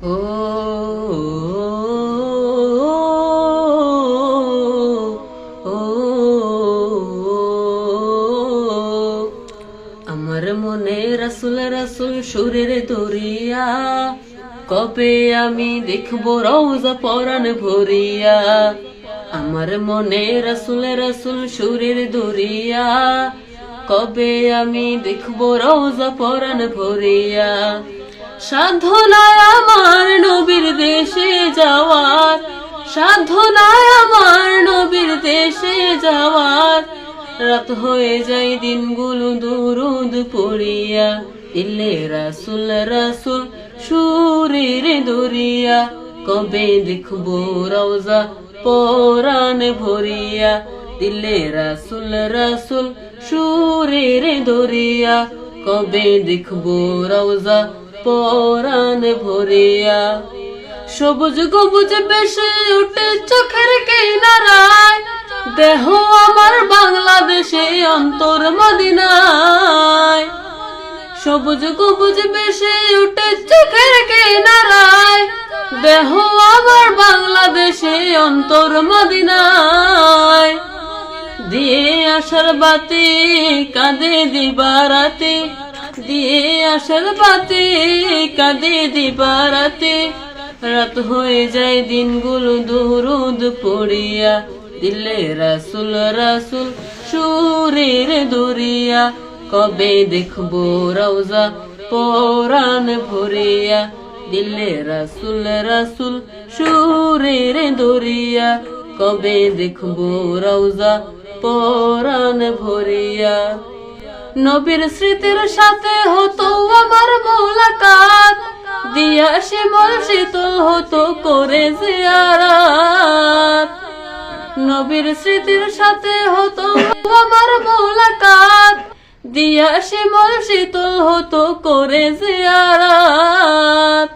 ও ও আমার মনে রাসূল রাসূল সুরের দরিয়া, কবে আমি দেখবো রওজা পরাণ ভরিয়া। আমার মনে রাসূল রাসূল সুরের দরিয়া, কবে আমি দেখবো রওজা পরাণ ভরিয়া। সাধনায় আমার নবীর দেশে যাওয়ার, সাধনায় আমার নবীর দেশে যাওয়ার। রাত হয়ে যায় দিনগুলো দুরুদ পড়িয়া, দিলে রাসূল রাসূল সুরের দরিয়া, কবে দেখবো রওজা পরাণ ভরিয়া। দিলে রাসূল রাসূল সুরের দরিয়া, কবে দেখবো রওজা পরাণ ভরিয়া। সবুজ গবুজ বেশে উঠে চোখের কিনারায়, দেহ আমার বাংলাদেশে অন্তর মদিনায়। সবুজ গবুজ বেশে উঠে চোখের কিনারায়, দেহ আমার বাংলাদেশে অন্তর মদিনায়। দিয়ে আশার বাতি কাঁদে দিবারাতে, দিয়ে আশার বাতি কাঁদে দিবারাতে। রাত হয়ে যায় দিনগুলো দুরুদ পড়িয়া, দিলে রাসূল রাসূল সুরের দরিয়া, কবে দেখবো রওজা পরাণ ভরিয়া। দিলে রাসূল রাসূল সুরের দরিয়া, কবে দেখবো রওজা পরাণ ভরিয়া। নবীর স্মৃতির সাথে হতো আমার মোলাকাত, দিয়া শিমুল শীতল হতো করে জিয়ারাত। নবীর স্মৃতির সাথে হতো আমার মোলাকাত, দিয়া শিমুল শীতল হতো করে জিয়ারাত।